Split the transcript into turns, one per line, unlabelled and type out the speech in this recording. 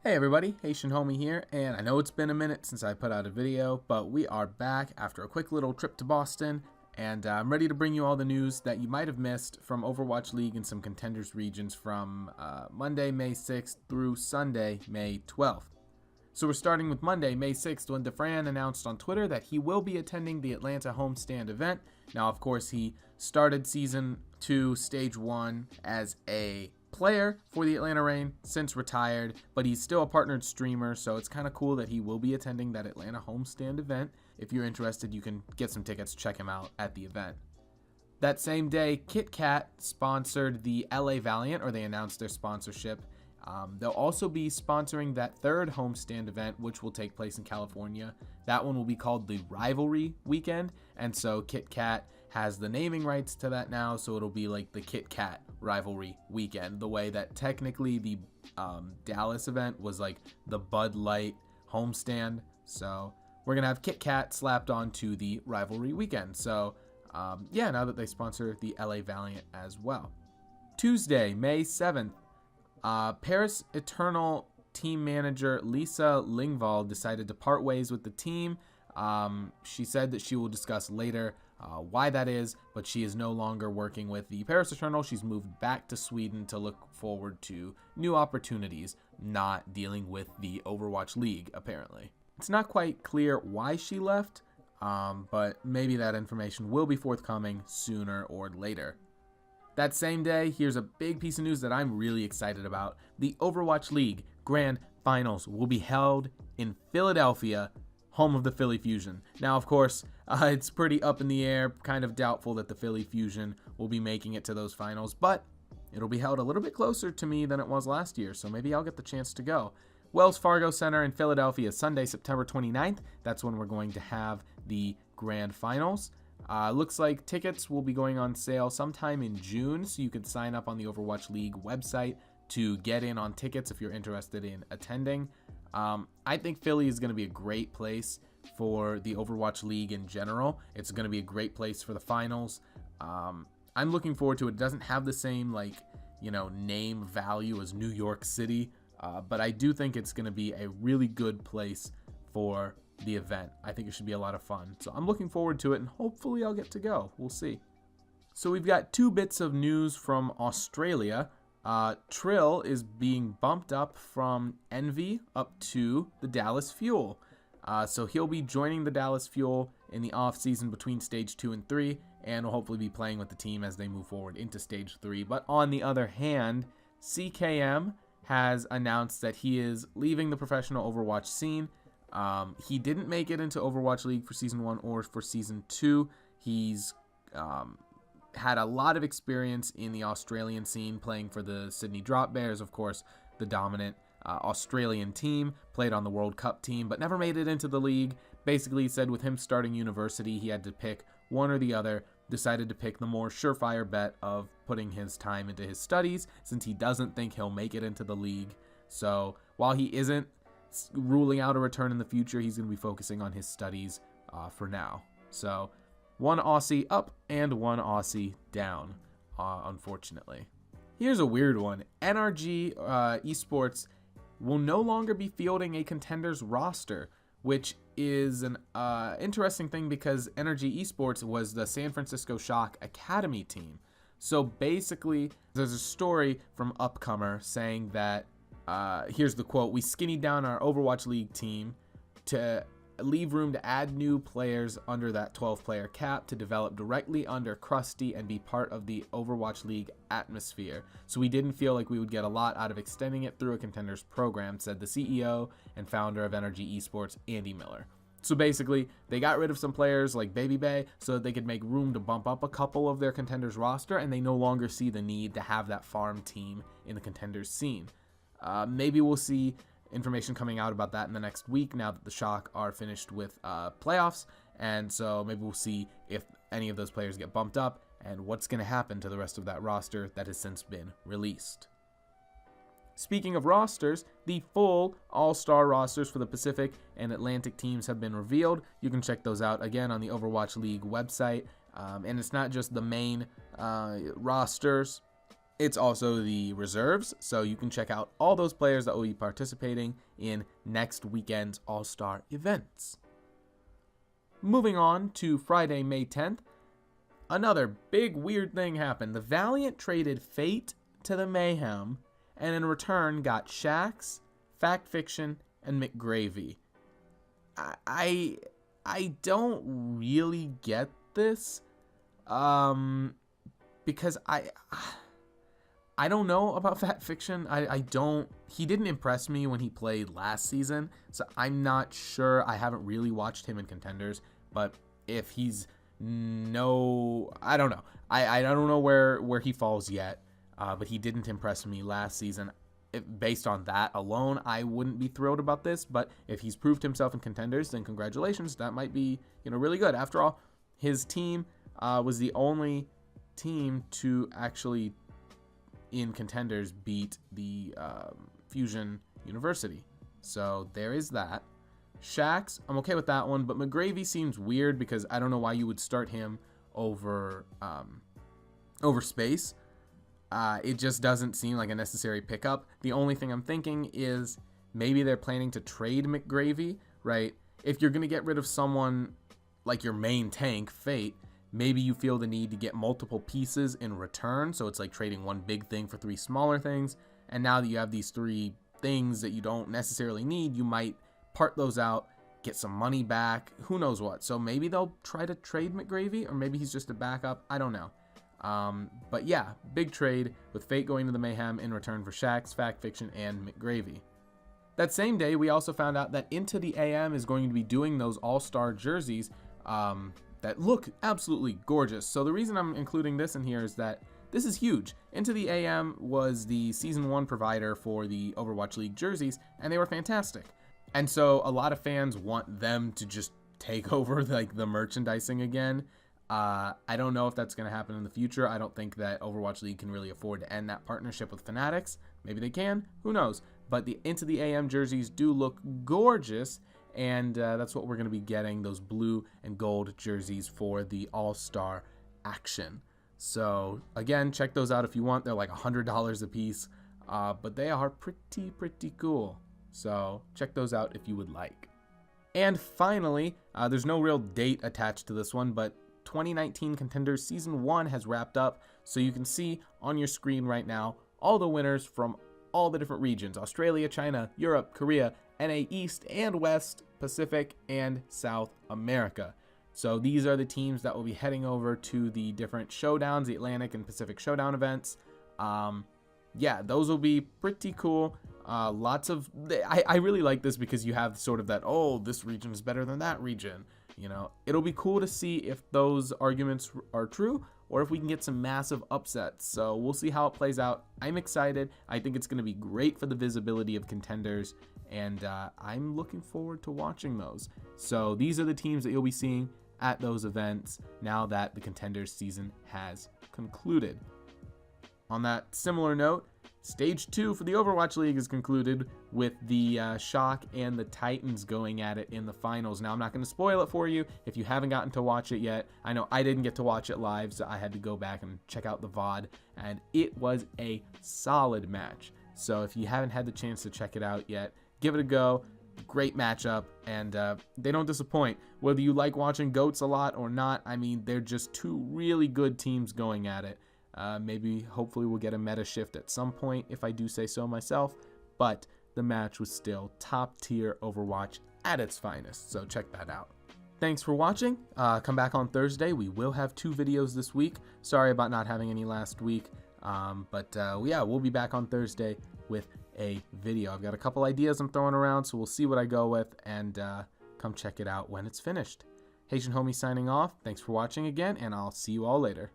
Hey everybody, Haitian Homie here, and I know it's been a minute since I put out a video, but we are back after a quick little trip to Boston, and I'm ready to bring you all the news that you might have missed from Overwatch League and some Contenders regions from Monday, May 6th through Sunday, May 12th. So we're starting with Monday, May 6th, when DeFran announced on Twitter that he will be attending the Atlanta homestand event. Now, of course, he started Season 2, Stage 1 as a player for the Atlanta Reign, since retired, but he's still a partnered streamer, so it's kind of cool that he will be attending that Atlanta homestand event. If you're interested, you can get some tickets, check him out at the event. That same day, KitKat sponsored the LA Valiant, or they announced their sponsorship. They'll also be sponsoring that third homestand event, which will take place in California. That one will be called the Rivalry Weekend, and so KitKat has the naming rights to that now, so it'll be like the KitKat Rivalry Weekend, the way that technically the Dallas event was like the Bud Light homestand. So we're gonna have KitKat slapped onto the Rivalry Weekend. So yeah, now that they sponsor the LA Valiant as well. Tuesday, May 7th, Paris Eternal team manager Lisa Lingvall decided to part ways with the team. She said that she will discuss later why that is, but she is no longer working with the Paris Eternal. She's moved back to Sweden to look forward to new opportunities, not dealing with the Overwatch League, apparently. It's not quite clear why she left, but maybe that information will be forthcoming sooner or later. That same day, here's a big piece of news that I'm really excited about. The Overwatch League Grand Finals will be held in Philadelphia, home of the Philly Fusion. Now, of course, it's pretty up in the air, kind of doubtful that the Philly Fusion will be making it to those finals, but it'll be held a little bit closer to me than it was last year, so maybe I'll get the chance to go. Wells Fargo Center in Philadelphia, Sunday, September 29th. That's when we're going to have the Grand Finals. Looks like tickets will be going on sale sometime in June, so you can sign up on the Overwatch League website to get in on tickets if you're interested in attending. I think Philly is going to be a great place for the Overwatch League in general. It's going to be a great place for the finals. I'm looking forward to it. It doesn't have the same name value as New York City, but I do think it's going to be a really good place for the event. I think it should be a lot of fun. So I'm looking forward to it, and hopefully I'll get to go. We'll see. So we've got two bits of news from Australia. Trill is being bumped up from Envy up to the Dallas Fuel. So he'll be joining the Dallas Fuel in the off-season between Stage 2 and 3, and will hopefully be playing with the team as they move forward into Stage 3. But on the other hand, CKM has announced that he is leaving the professional Overwatch scene. He didn't make it into Overwatch League for Season 1 or for Season 2. He's had a lot of experience in the Australian scene, playing for the Sydney Drop Bears, of course, the dominant Australian team, played on the World Cup team, but never made it into the league. Basically, he said with him starting university, he had to pick one or the other, decided to pick the more surefire bet of putting his time into his studies, since he doesn't think he'll make it into the league. So while he isn't ruling out a return in the future, he's going to be focusing on his studies for now. So one Aussie up and one Aussie down, unfortunately. Here's a weird one. NRG Esports will no longer be fielding a Contenders roster, which is an interesting thing because NRG Esports was the San Francisco Shock Academy team. So basically, there's a story from Upcomer saying that, here's the quote, "We skinnied down our Overwatch League team to leave room to add new players under that 12-player cap to develop directly under Krusty and be part of the Overwatch League atmosphere. So we didn't feel like we would get a lot out of extending it through a Contenders program," said the CEO and founder of NRG Esports, Andy Miller. So basically, they got rid of some players like Baby Bay so that they could make room to bump up a couple of their Contenders roster, and they no longer see the need to have that farm team in the Contenders scene. Maybe we'll see information coming out about that in the next week now that the Shock are finished with playoffs, and so maybe we'll see if any of those players get bumped up and what's going to happen to the rest of that roster that has since been released. Speaking of rosters, the full all-star rosters for the Pacific and Atlantic teams have been revealed. You can check those out again on the Overwatch League website, and it's not just the main rosters. It's also the reserves, so you can check out all those players that will be participating in next weekend's All-Star events. Moving on to Friday, May 10th, another big weird thing happened. The Valiant traded Fate to the Mayhem, and in return got Shax, Fact Fiction, and McGravy. I don't really get this, because I don't know about Fact Fiction. He didn't impress me when he played last season, so I'm not sure. I haven't really watched him in Contenders, but if he's I don't know. I don't know where he falls yet, but he didn't impress me last season. Based on that alone, I wouldn't be thrilled about this, but if he's proved himself in Contenders, then congratulations. That might be, really good. After all, his team was the only team to actually in Contenders beat the Fusion University. So there is that. Shax, I'm okay with that one, but McGravy seems weird because I don't know why you would start him over Space. It just doesn't seem like a necessary pickup. The only thing I'm thinking is maybe they're planning to trade McGravy, right? If you're going to get rid of someone like your main tank, Fate, maybe you feel the need to get multiple pieces in return. So it's like trading one big thing for 3 smaller things. And now that you have these 3 things that you don't necessarily need, you might part those out, get some money back, who knows what. So maybe they'll try to trade McGravy, or maybe he's just a backup. I don't know. But yeah, big trade with Fate going to the Mayhem in return for Shax, Fact Fiction, and McGravy. That same day, we also found out that Into the AM is going to be doing those all-star jerseys that look absolutely gorgeous. So the reason I'm including this in here is that this is huge. Into the AM was the Season 1 provider for the Overwatch League jerseys, and they were fantastic. And so a lot of fans want them to just take over like the merchandising again. I don't know if that's going to happen in the future. I don't think that Overwatch League can really afford to end that partnership with Fanatics. Maybe they can. Who knows? But the Into the AM jerseys do look gorgeous, and that's what we're going to be getting, those blue and gold jerseys for the All-Star action. So, again, check those out if you want. They're like $100 a piece, but they are pretty cool. So, check those out if you would like. And finally, there's no real date attached to this one, but 2019 Contenders Season 1 has wrapped up, so you can see on your screen right now all the winners from all the different regions: Australia, China, Europe, Korea, NA East and West, Pacific, and South America. So these are the teams that will be heading over to the different showdowns, the Atlantic and Pacific Showdown events. Yeah, those will be pretty cool. I really like this because you have sort of that, oh, this region is better than that region. It'll be cool to see if those arguments are true or if we can get some massive upsets. So we'll see how it plays out. I'm excited. I think it's going to be great for the visibility of Contenders, and I'm looking forward to watching those. So these are the teams that you'll be seeing at those events now that the Contenders season has concluded. On that similar note, Stage 2 for the Overwatch League is concluded with the Shock and the Titans going at it in the finals. Now, I'm not going to spoil it for you if you haven't gotten to watch it yet. I know I didn't get to watch it live, so I had to go back and check out the VOD, and it was a solid match. So if you haven't had the chance to check it out yet, give it a go. Great matchup, and they don't disappoint. Whether you like watching GOATs a lot or not, I mean, they're just 2 really good teams going at it. Hopefully we'll get a meta shift at some point, if I do say so myself, but the match was still top tier Overwatch at its finest, so check that out. Thanks for watching. Come back on Thursday. We will have 2 videos this week. Sorry about not having any last week, but yeah, we'll be back on Thursday with a video. I've got a couple ideas I'm throwing around, so we'll see what I go with, and come check it out when it's finished. Haitian Homie signing off. Thanks for watching again, and I'll see you all later.